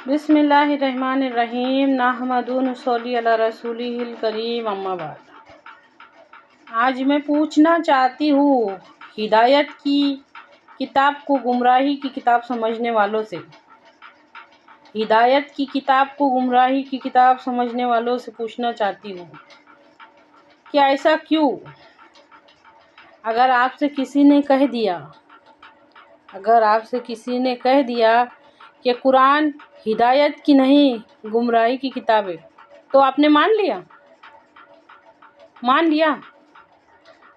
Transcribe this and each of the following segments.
بسم اللہ الرحمن الرحیم نحمدہ و نصلی علی رسولہ الکریم اما بعد۔ آج میں پوچھنا چاہتی ہوں ہدایت کی کتاب کو گمراہی کی کتاب سمجھنے والوں سے ہدایت کی کتاب کو گمراہی کی کتاب سمجھنے والوں سے پوچھنا چاہتی ہوں کہ ایسا کیوں؟ اگر آپ سے کسی نے کہہ دیا کہ قرآن ہدایت کی نہیں گمراہی کی کتاب ہے تو آپ نے مان لیا؟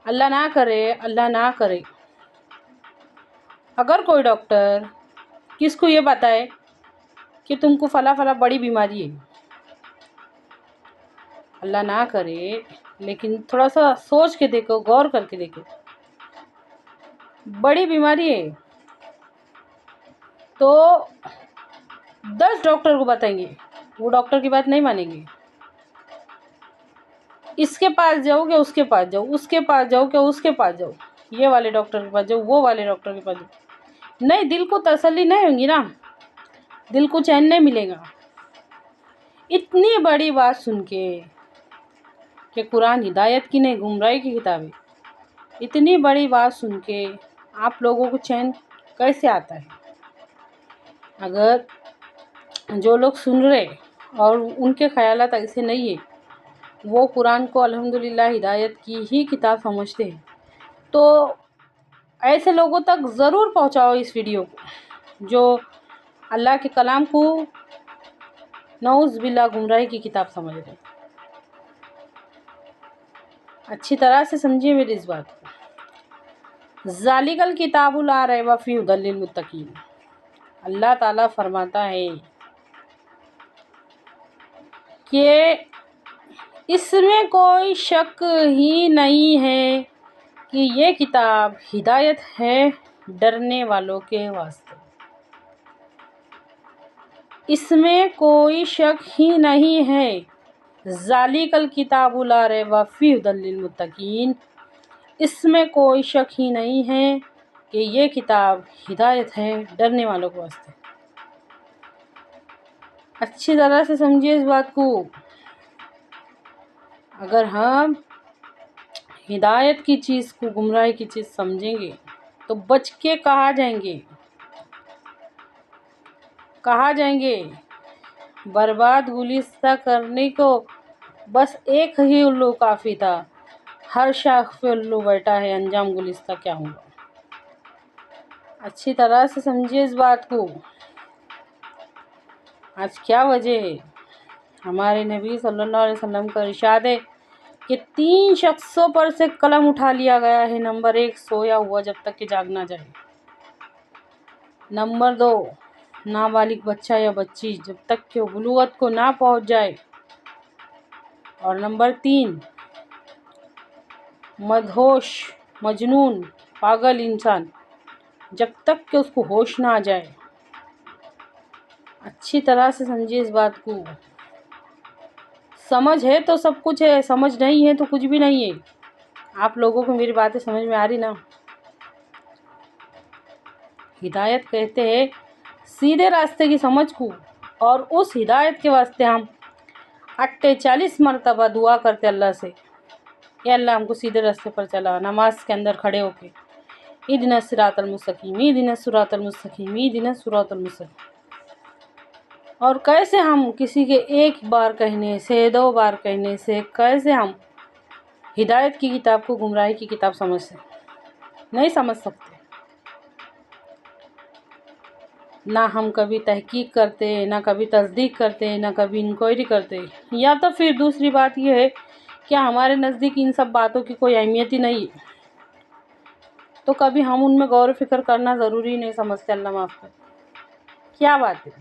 اللہ نہ کرے اگر کوئی ڈاکٹر کس کو یہ بتائے کہ تم کو فلاں بڑی بیماری ہے، اللہ نہ کرے، لیکن تھوڑا سا سوچ کے دیکھو، غور کر کے دیکھو، بڑی بیماری ہے تو 10 ڈاکٹر کو بتائیں گے، وہ ڈاکٹر کی بات نہیں مانیں گے۔ اس کے پاس جاؤ گے، اس کے پاس جاؤ، اس کے پاس جاؤ کہ اس کے پاس جاؤ، یہ والے ڈاکٹر کے پاس جاؤ، وہ والے ڈاکٹر کے پاس جاؤ، نہیں، دل کو تسلی نہیں ہوگی نا، دل کو چین نہیں ملے گا۔ اتنی بڑی بات سن کے کہ قرآن ہدایت کی نہیں گمراہی کی کتاب ہے، اتنی بڑی بات سن کے آپ لوگوں کو چین کیسے آتا ہے؟ اگر جو لوگ سن رہے اور ان کے خیالات ایسے نہیں ہیں، وہ قرآن کو الحمدللہ ہدایت کی ہی کتاب سمجھتے ہیں، تو ایسے لوگوں تک ضرور پہنچاؤ اس ویڈیو کو جو اللہ کے کلام کو نعوذ باللہ گمراہی کی کتاب سمجھ رہے ہیں۔ اچھی طرح سے سمجھیے میری اس بات کو۔ ذالک الکتاب لا ریب فیہ ھدی للمتقین، اللہ تعالیٰ فرماتا ہے کہ اس میں کوئی شک ہی نہیں ہے کہ یہ کتاب ہدایت ہے ڈرنے والوں کے واسطے۔ اس میں کوئی شک ہی نہیں ہے، ذالک الکتاب لا ریب فیہ ھدی للمتقین، اس میں کوئی شک ہی نہیں ہے کہ یہ کتاب ہدایت ہے ڈرنے والوں کے واسطے۔ اچھی طرح سے سمجھیے اس بات کو۔ اگر ہم ہدایت کی چیز کو گمراہی کی چیز سمجھیں گے تو بچ کے کہاں جائیں گے؟ برباد گلستہ کرنے کو بس ایک ہی الو کافی تھا، ہر شاخ پہ الو بیٹھا ہے، انجام گلستہ کیا ہوگا؟ اچھی طرح سے سمجھیے اس بات کو۔ آج کیا وجہ ہے؟ ہمارے نبی صلی اللہ علیہ وسلم کا ارشاد ہے کہ 3 شخصوں پر سے قلم اٹھا لیا گیا ہے۔ نمبر 1، سویا ہوا جب تک کہ جاگ نہ جائے۔ نمبر 2، نابالغ بچہ یا بچی جب تک کہ بلوغت کو نہ پہنچ جائے۔ اور نمبر 3، مدہوش، مجنون، پاگل انسان جب تک کہ اس کو ہوش نہ آ جائے۔ اچھی طرح سے سمجھیے اس بات کو۔ سمجھ ہے تو سب کچھ ہے، سمجھ نہیں ہے تو کچھ بھی نہیں ہے۔ آپ لوگوں کو میری باتیں سمجھ میں آ رہی نا؟ ہدایت کہتے ہیں سیدھے راستے کی سمجھ کو، اور اس ہدایت کے واسطے ہم 48 مرتبہ دعا کرتے اللہ سے، اے اللہ ہم کو سیدھے راستے پر چلا۔ نماز کے اندر کھڑے ہو کے اہدنا الصراط المستقیم، اہدنا الصراط المستقیم، اہدنا الصراط المستقیم۔ اور کیسے ہم کسی کے ایک بار کہنے سے، 2 بار کہنے سے کیسے ہم ہدایت کی کتاب کو گمراہی کی کتاب نہیں سمجھ سکتے؟ نہ ہم کبھی تحقیق کرتے، نہ کبھی تصدیق کرتے، نہ کبھی انکوائری کرتے، یا تو پھر دوسری بات یہ ہے کہ ہمارے نزدیک ان سب باتوں کی کوئی اہمیت ہی نہیں ہے، تو کبھی ہم ان میں غور و فکر کرنا ضروری نہیں سمجھتے۔ اللہ معاف کرے۔ کیا بات ہے؟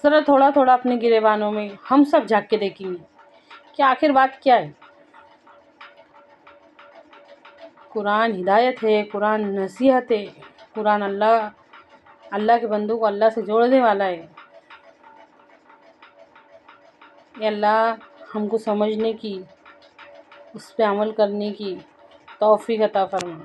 ذرا تھوڑا اپنے گریبانوں میں ہم سب جھانک کے دیکھیں گے کہ آخر بات کیا ہے۔ قرآن ہدایت ہے، قرآن نصیحت ہے، قرآن اللہ کے بندوں کو اللہ سے جوڑنے والا ہے۔ اے اللہ ہم کو سمجھنے کی، اس پہ عمل کرنے کی توفیق عطا فرما۔